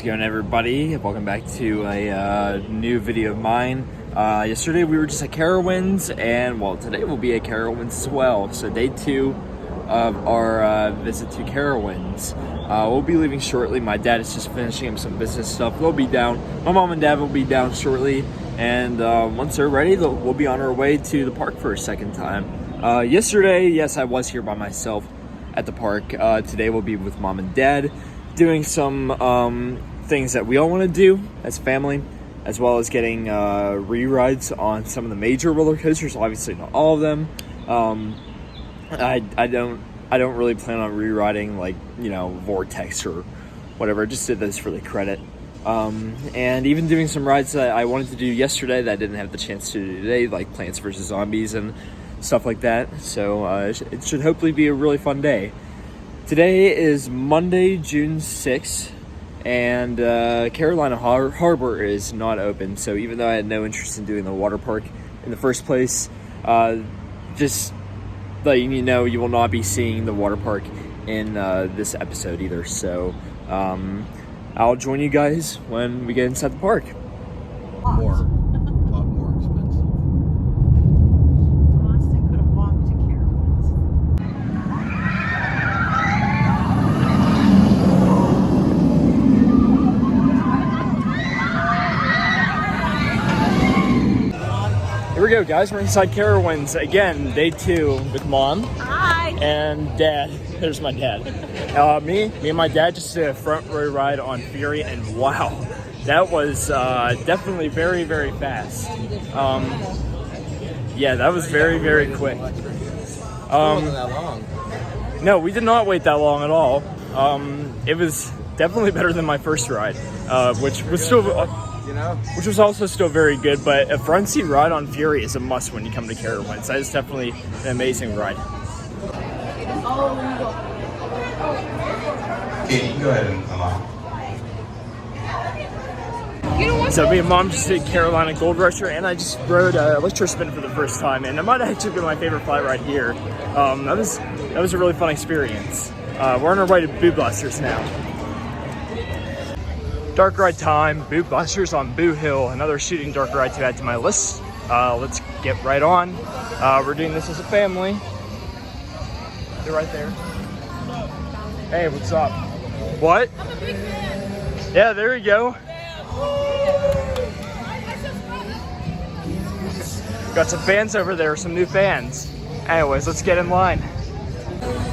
going, everybody? Welcome back to a new video of mine. Yesterday we were just at Carowinds, and well, today we'll be at Carowinds as well. So day 2 of our visit to Carowinds. We'll be leaving shortly. My dad is just finishing up some business stuff. They'll be down. My mom and dad will be down shortly, and once they're ready, we'll be on our way to the park for a second time. Yesterday, yes, I was here by myself at the park. Today we'll be with mom and dad, doing some things that we all want to do as family, as well as getting re-rides on some of the major roller coasters. Obviously not all of them. I don't really plan on re-riding, like, you know, Vortex or whatever. I just did this for the credit. And even doing some rides that I wanted to do yesterday that I didn't have the chance to do today, like Plants vs. Zombies and stuff like that. So it should hopefully be a really fun day. Today is Monday, June 6th, and Carolina Harbor is not open. So even though I had no interest in doing the water park in the first place, just letting you know, you will not be seeing the water park in this episode either. So I'll join you guys when we get inside the park. A lot more expensive. Austin could have walked to Carowinds. Here we go, guys. We're inside Carowinds again, day 2 with mom. Hi. And dad. There's my dad. Me and my dad just did a front row ride on Fury, and wow, that was definitely very, very fast. Yeah, that was very, very quick. It wasn't that long. No, we did not wait that long at all. It was definitely better than my first ride, which was still, which was also still very good. But a front seat ride on Fury is a must when you come to Carowinds. That is definitely an amazing ride. Katie, go ahead and come on. So me and mom just did Carolina Gold Rusher, and I just rode Electrospin for the first time, and it might actually be my favorite fly ride here. That was a really fun experience. We're on our way to Boo Blasters now. Dark ride time, Boo Blasters on Boo Hill, another shooting dark ride to add to my list. Let's get right on. We're doing this as a family. They're right there. Hey, what's up? What? Yeah, there you go. Got some fans over there, some new fans. Anyways, let's get in line.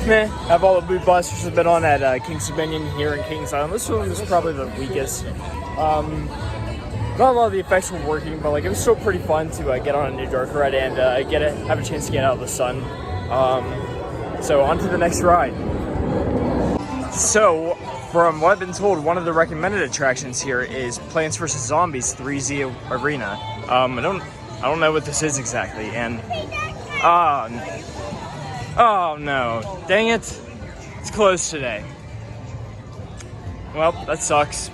Meh, have all the Boo Blasters have been on at King's Dominion here in Kings Island. This one was probably the weakest. Not a lot of the effects were working, but like it was still pretty fun to get on a new dark ride and have a chance to get out of the sun. So on to the next ride. So, from what I've been told, one of the recommended attractions here is Plants vs. Zombies 3Z Arena. I don't know what this is exactly, and oh no, dang it, it's closed today. Well, that sucks.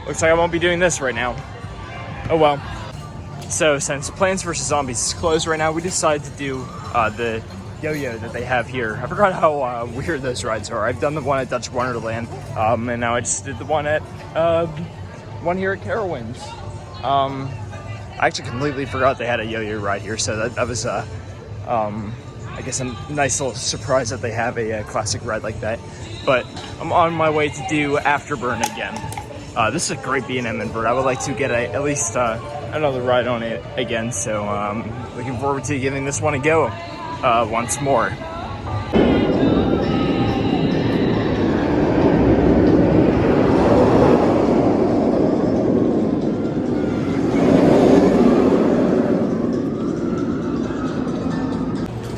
Looks like I won't be doing this right now. Oh well. So since Plants vs. Zombies is closed right now, we decided to do the yo-yo that they have here. I forgot how weird those rides are. I've done the one at Dutch Wonderland, and now I just did the one at one here at Carowinds. I actually completely forgot they had a yo-yo ride here, so that was I guess a nice little surprise that they have a classic ride like that. But I'm on my way to do Afterburn again. This is a great B&M invert. I would like to get at least another ride on it again, so looking forward to giving this one a go once more.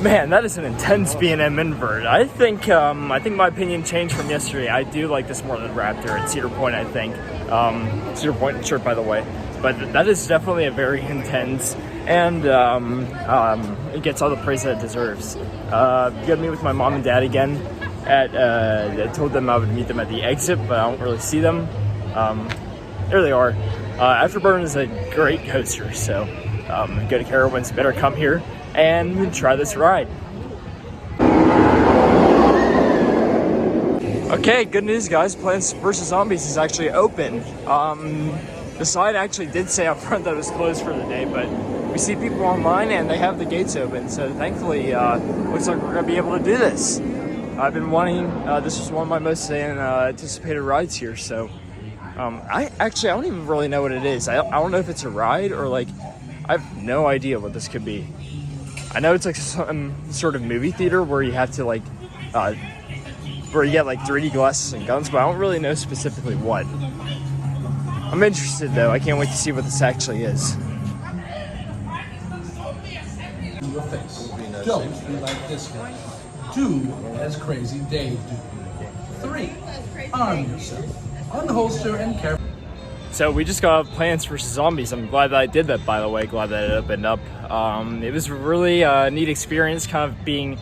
Man, that is an intense B&M invert. I think my opinion changed from yesterday. I do like this more than Raptor at Cedar Point, I think. Cedar Point shirt, by the way. But that is definitely a very intense, and it gets all the praise that it deserves. Got me with my mom and dad again. I told them I would meet them at the exit, but I don't really see them. There they are. Afterburn is a great coaster, so go to Carowinds, better come here and try this ride. Okay, good news, guys. Plants vs. Zombies is actually open. The site actually did say up front that it was closed for the day, but we see people online and they have the gates open. So thankfully, looks like we're gonna be able to do this. I've been wanting. This is one of my most anticipated rides here. So, I don't even really know what it is. I don't know if it's a ride or like, I have no idea what this could be. I know it's like some sort of movie theater where you have to like, where you get like 3D glasses and guns, but I don't really know specifically what. I'm interested though. I can't wait to see what this actually is. Your face. Don't be like this guy. 2, as crazy Dave do. 3, arm yourself. Unholster and carry. So we just got Plants vs. Zombies. I'm glad that I did that, by the way. Glad that it opened up. It was a really neat experience, kind of being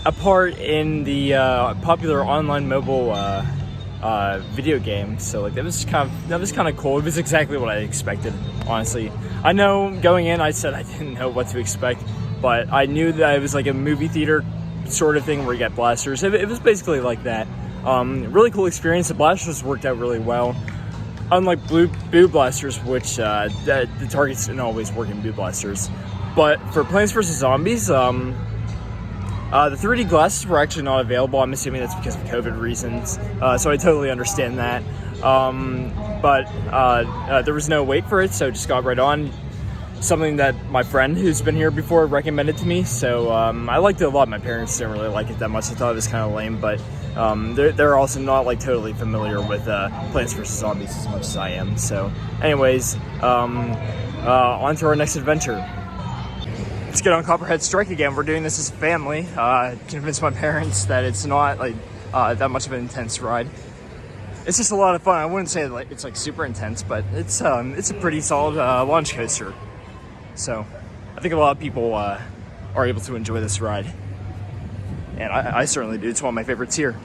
a part in the popular online mobile video game. So like that was kind of cool. It was exactly what I expected, honestly. I know going in, I said I didn't know what to expect, but I knew that it was like a movie theater sort of thing where you get blasters. It was basically like that. Really cool experience. The blasters worked out really well. Unlike boo blasters, which the targets didn't always work in boo blasters. But for Plants vs. Zombies, the 3D glasses were actually not available. I'm assuming that's because of COVID reasons. So I totally understand that. But there was no wait for it, so just got right on. Something that my friend who's been here before recommended to me, so I liked it a lot. My parents didn't really like it that much. I thought it was kind of lame, but they're also not like totally familiar with Plants vs. Zombies as much as I am. So anyways, on to our next adventure. Let's get on Copperhead Strike again. We're doing this as a family. Convince my parents that it's not like that much of an intense ride. It's just a lot of fun. I wouldn't say like it's like super intense, but it's a pretty solid launch coaster. So I think a lot of people are able to enjoy this ride, and I certainly do. It's one of my favorites here.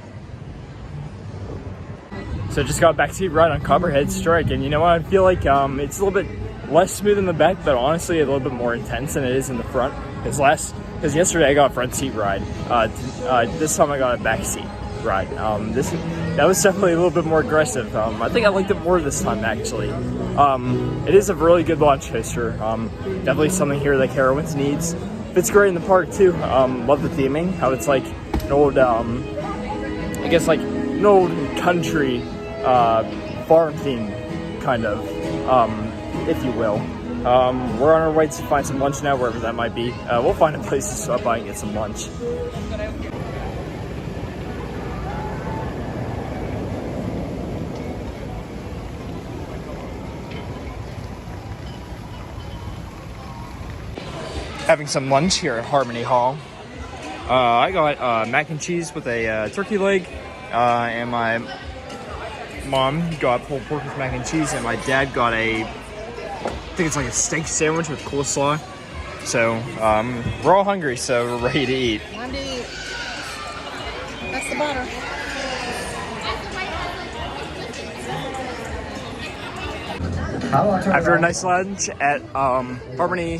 So just got back to ride on Copperhead Strike, and you know what? I feel like it's a little bit less smooth in the back, but honestly a little bit more intense than it is in the front. Because yesterday I got a front seat ride. This time I got a back seat ride. That was definitely a little bit more aggressive. I think I liked it more this time actually. It is a really good launch coaster. Definitely something here that Carowinds needs. Fits great in the park too. Love the theming, how it's like an old, I guess like an old country farm theme kind of, if you will. We're on our way to find some lunch now, wherever that might be. We'll find a place to stop by and get some lunch. Having some lunch here at Harmony Hall. I got mac and cheese with a turkey leg, and my mom got pulled pork with mac and cheese, and my dad got I think it's like a steak sandwich with coleslaw. So we're all hungry, so we're ready to eat. Time to eat. That's the butter. After a nice lunch at Harmony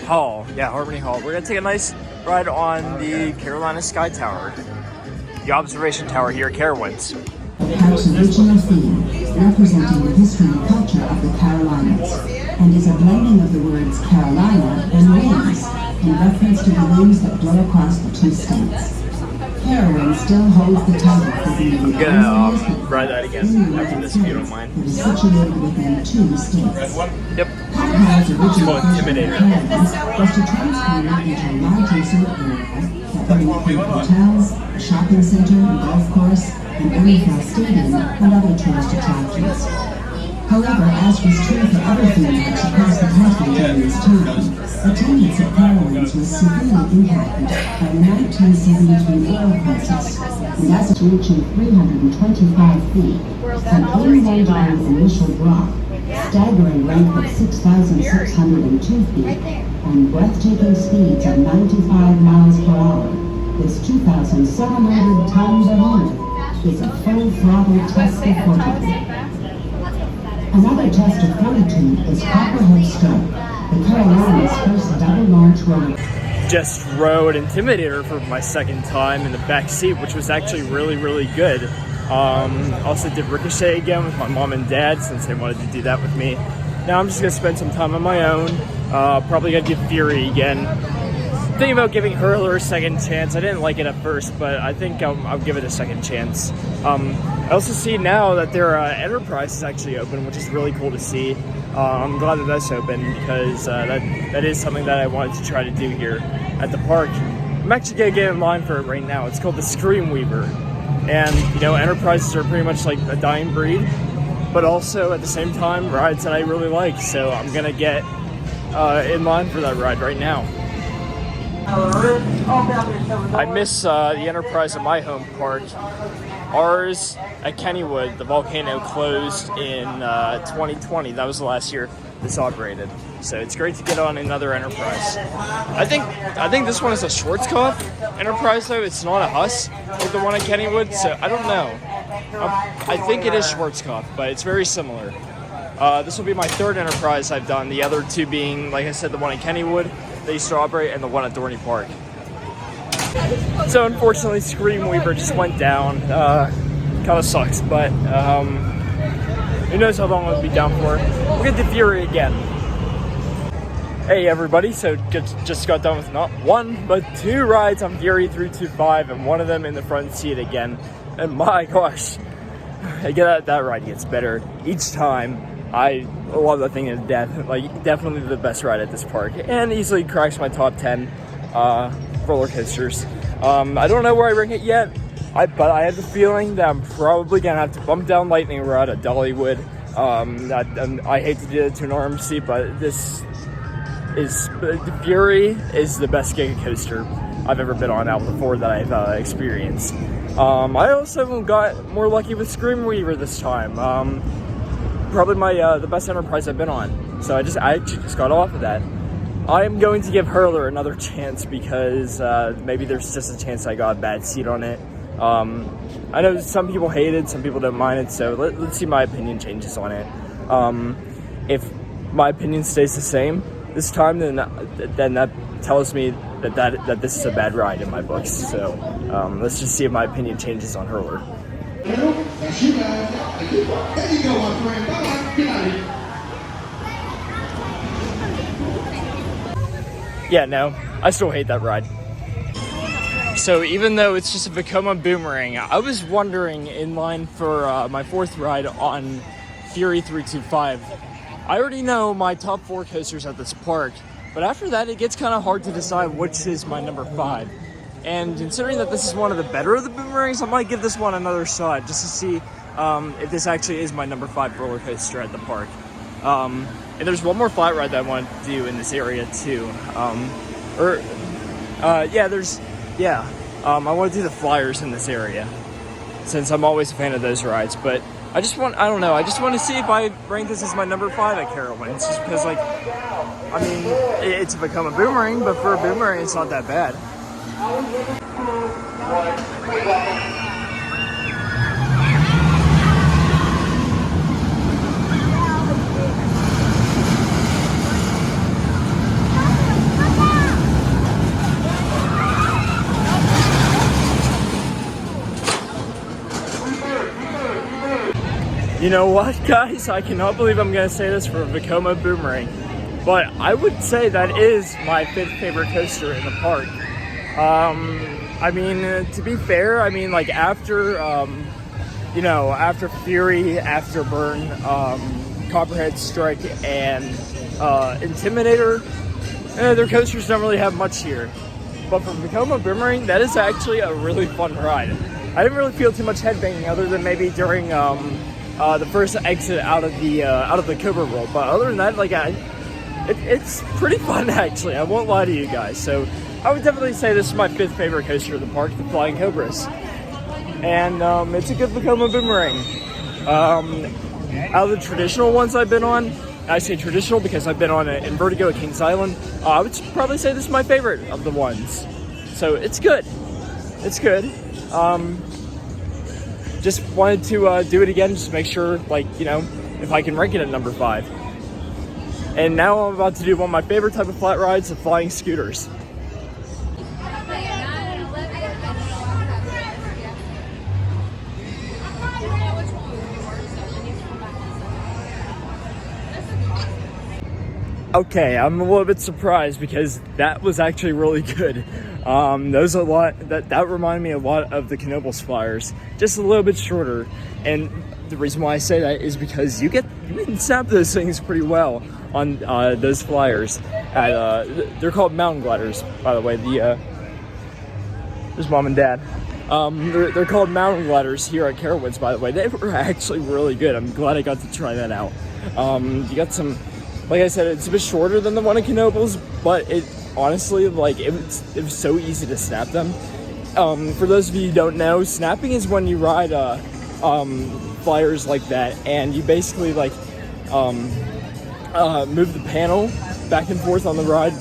Hall. Yeah, Harmony Hall. We're gonna take a nice ride on the Carolina Sky Tower, the observation tower here at Carowinds. The park's original theme, representing the history and culture of the Carolinas, and is a blending of the words Carolina and wings, in reference to the winds that blow across the two states. Carowinds still holds the title for being the only amusement ride that again after this, if you don't mind. that is situated within two states. Yep. Copperhead's original Intimidator. Carowinds was to transform it into a large resort area that would include hotels, a shopping center, a golf course, an NFL stadium, and other tourist attractions. However, as was true for other theme parks across the country during this time, attendance at Carowinds was severely impacted by the 1973 oil crisis, and as it's reaching 325 feet, an 81-mile initial drop, staggering length of 6,602 feet, and breathtaking speeds of 95 miles per hour, with 2,700 tons of wind, is a full-throttle test of fortitude. Another test of fortitude is Copperhead Strike, the Carolina's first double-launch roller. just rode Intimidator for my second time in the back seat, which was actually really, really good. Also did Ricochet again with my mom and dad since they wanted to do that with me. Now I'm just gonna spend some time on my own. Probably gonna give Fury again. Thinking about giving Hurler a second chance. I didn't like it at first, but I think I'll give it a second chance. I also see now that their Enterprise is actually open, which is really cool to see. I'm glad that that's open because that is something that I wanted to try to do here at the park. I'm actually gonna get in line for it right now. It's called the Screamweaver, and you know, Enterprises are pretty much like a dying breed, but also at the same time rides that I really like. So I'm gonna get in line for that ride right now. I miss the Enterprise at my home park. Ours at Kennywood, the volcano closed in 2020. That was the last year this operated. So it's great to get on another Enterprise. I think this one is a Schwarzkopf Enterprise though. It's not a Huss like the one at Kennywood. So I don't know. I think it is Schwarzkopf, but it's very similar. This will be my third Enterprise I've done. The other two being, like I said, the one at Kennywood they used to operate, and the one at Dorney Park. So unfortunately, Screamweaver just went down. Kind of sucks, but who knows how long it'll be down for. We'll get the Fury again. Hey everybody, so just got done with not one, but two rides on Fury 325, and one of them in the front seat again. And my gosh, that ride gets better each time. I love that thing to death. Like, definitely the best ride at this park, and easily cracks my top 10 roller coasters. I don't know where I rank it yet, but I have the feeling that I'm probably gonna have to bump down Lightning Rod at Dollywood. I hate to do it to an RMC, but this is the Fury is the best Giga coaster I've ever been on out before that I've experienced. I also got more lucky with Screamweaver this time. Probably the best Enterprise I've been on. So I just got off of that. I'm going to give Hurler another chance because maybe there's just a chance I got a bad seat on it. I know some people hate it, some people don't mind it, so let's see my opinion changes on it. If my opinion stays the same this time, then that tells me that this is a bad ride in my books. So let's just see if my opinion changes on Hurler. That's you guys. There you go, my friend. Bye-bye. Get out of here. Yeah, no, I still hate that ride. So even though it's just a Vekoma Boomerang, I was wondering in line for my fourth ride on Fury 325. I already know my top 4 coasters at this park, but after that it gets kind of hard to decide which is my number 5. And considering that this is one of the better of the Boomerangs, I might give this one another shot just to see if this actually is my number 5 roller coaster at the park. And there's one more flat ride that I want to do in this area too. I want to do the Flyers in this area since I'm always a fan of those rides. But I just want to see if I rank this as my number 5 at Carowinds, just because, like, I mean, it's become a Boomerang, but for a Boomerang, it's not that bad. You know what, guys? I cannot believe I'm going to say this for a Vekoma Boomerang, but I would say that is my 5th favorite coaster in the park. I mean, to be fair, I mean, like, after Fury, Afterburn, Copperhead Strike, and Intimidator, their coasters don't really have much here. But for Vekoma Boomerang, that is actually a really fun ride. I didn't really feel too much headbanging other than maybe during the first exit out of the Cobra World. But other than that, like, it's pretty fun actually. I won't lie to you guys. So I would definitely say this is my 5th favorite coaster in the park, the Flying Cobras. And it's a good Vekoma Boomerang. Out of the traditional ones I've been on, I say traditional because I've been on it in Vertigo at Kings Island, I would probably say this is my favorite of the ones. So it's good. It's good. Just wanted to do it again, just to make sure, like, you know, if I can rank it at number 5. And now I'm about to do one of my favorite type of flat rides, the flying scooters. Okay, I'm a little bit surprised because that was actually really good. Those a lot that reminded me a lot of the Knoebels flyers, just a little bit shorter. And the reason why I say that is because you can snap those things pretty well on those flyers. They're called mountain gliders, by the way. There's mom and dad. They're called mountain gliders here at Carowinds, by the way. They were actually really good. I'm glad I got to try that out. You got some, like I said, it's a bit shorter than the one at Knoebels, but it honestly, like, it was so easy to snap them. For those of you who don't know, snapping is when you ride flyers like that, and you basically like move the panel back and forth on the ride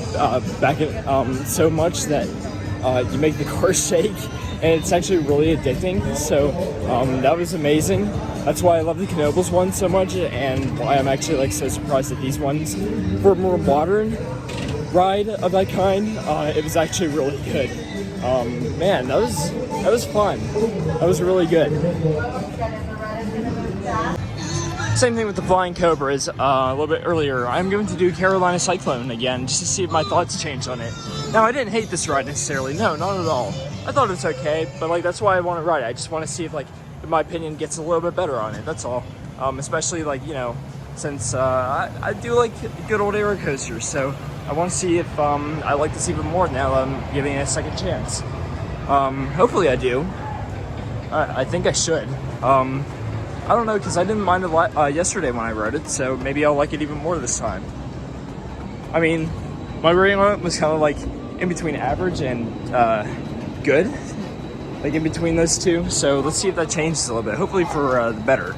so much that you make the car shake, and it's actually really addicting. So that was amazing. That's why I love the Knoebels one so much, and why I'm actually like so surprised at these ones. For a more modern ride of that kind, it was actually really good. Man, that was fun. That was really good. Same thing with the Flying Cobras a little bit earlier. I'm going to do Carolina Cyclone again just to see if my thoughts change on it. Now, I didn't hate this ride necessarily. No, not at all. I thought it's okay, but like that's why I want to ride it. I just want to see if like in my opinion gets a little bit better on it. That's all. Especially like, you know, since I do like good old aero coasters, so I want to see if I like this even more now that I'm giving it a second chance. Hopefully I do. I think I should. I don't know, because I didn't mind it yesterday when I rode it, so maybe I'll like it even more this time. I mean, my rating on it was kind of like in between average and good, like in between those two. So let's see if that changes a little bit, hopefully for the better.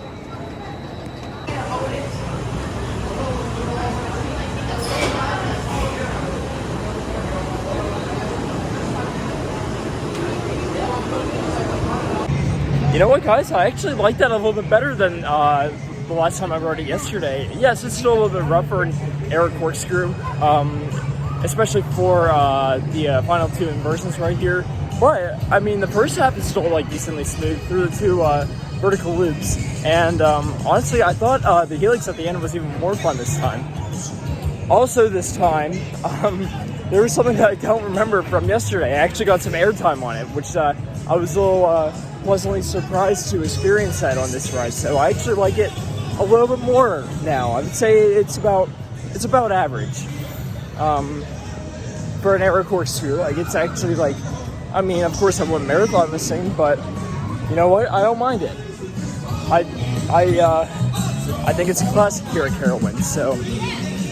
You know what, guys? I actually like that a little bit better than the last time I rode it yesterday. Yes, it's still a little bit rougher in air corkscrew, especially for the final two inversions right here. But I mean, the first half is still like decently smooth through the two vertical loops. And honestly, I thought the helix at the end was even more fun this time. Also, this time, there was something that I don't remember from yesterday. I actually got some airtime on it, which I was a little pleasantly surprised to experience that on this ride. So I actually like it a little bit more now. I would say it's about average for an aero corkscrew. Like, it's actually like, I mean, of course I wouldn't marathon this thing, but you know what? I don't mind it. I think it's a classic here at Carowinds, so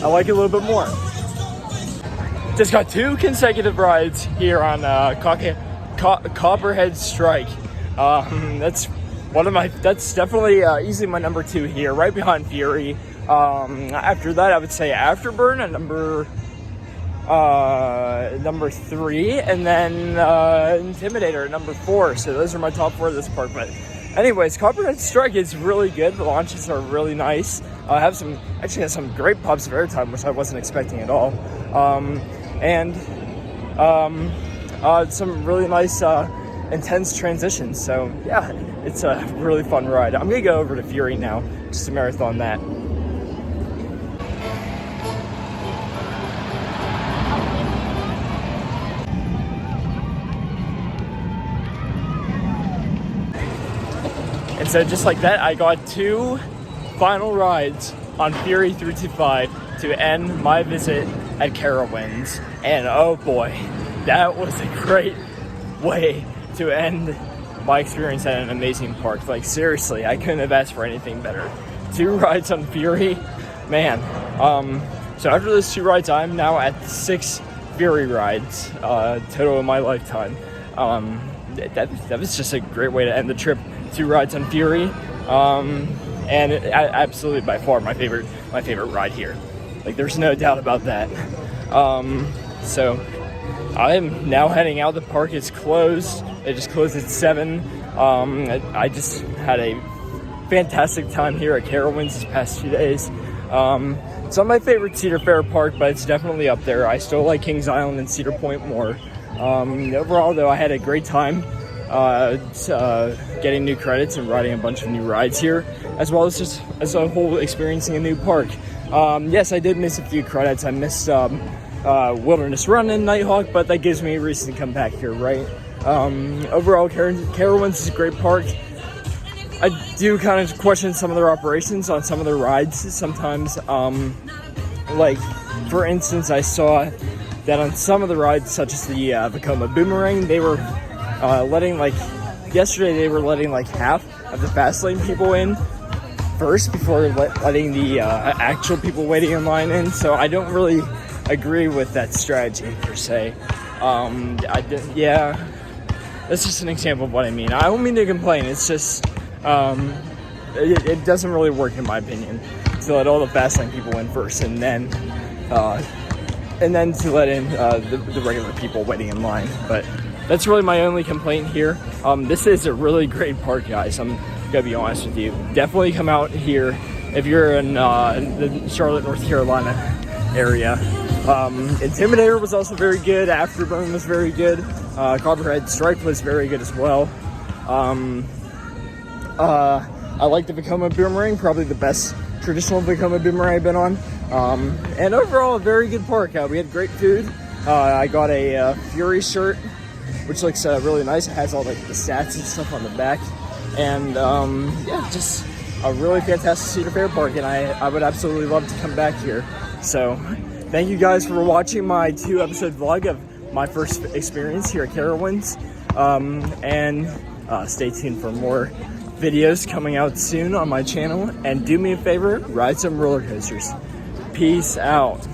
I like it a little bit more. Just got 2 consecutive rides here on Copperhead Strike. That's definitely easily my number 2 here, right behind Fury. After that, I would say Afterburn at number 3, and then Intimidator at number 4. So those are my top 4 of this park. But anyways, Copperhead Strike is really good. The launches are really nice. I have some great pops of airtime, which I wasn't expecting at all. Some really nice intense transitions. So yeah, it's a really fun ride. I'm gonna go over to Fury now just to marathon that. And so just like that, I got 2 final rides on Fury 325 to end my visit at Carowinds. And oh boy, that was a great way to end my experience at an amazing park. Like, seriously, I couldn't have asked for anything better. 2 rides on Fury, man. So after those 2 rides, I'm now at 6 Fury rides total in my lifetime. That was just a great way to end the trip. 2 rides on Fury, and absolutely by far my favorite ride here. Like, there's no doubt about that. So I'm now heading out. The park is closed. It just closed at 7. I just had a fantastic time here at Carowinds this past 2 days. It's not my favorite Cedar Fair park, but it's definitely up there. I still like Kings Island and Cedar Point more. Overall, though, I had a great time getting new credits and riding a bunch of new rides here, as well as just as a whole experiencing a new park. Yes, I did miss a few credits. I missed Wilderness Run and Nighthawk, but that gives me a reason to come back here, right? Overall, Carowinds is a great park. I do kind of question some of their operations on some of their rides sometimes. Like, for instance, I saw that on some of the rides, such as the Vekoma Boomerang, they were yesterday they were letting like half of the fast lane people in first before letting the actual people waiting in line in. So I don't really agree with that strategy per se. Yeah, that's just an example of what I mean. I don't mean to complain. It's just it doesn't really work in my opinion to let all the fast lane people in first, and then to let in the regular people waiting in line. But that's really my only complaint here. This is a really great park, guys. I'm gonna be honest with you. Definitely come out here if you're in the Charlotte, North Carolina area. Intimidator was also very good. Afterburn was very good. Copperhead Strike was very good as well. I like the Vekoma Boomerang, probably the best traditional Vekoma Boomerang I've been on. And overall, a very good park. We had great food. I got a Fury shirt, which looks really nice. It has all like the stats and stuff on the back. And yeah, just a really fantastic Cedar Fair park, and I would absolutely love to come back here. So thank you guys for watching my 2-episode vlog of my first experience here at Carowinds. And stay tuned for more videos coming out soon on my channel. And do me a favor, ride some roller coasters. Peace out.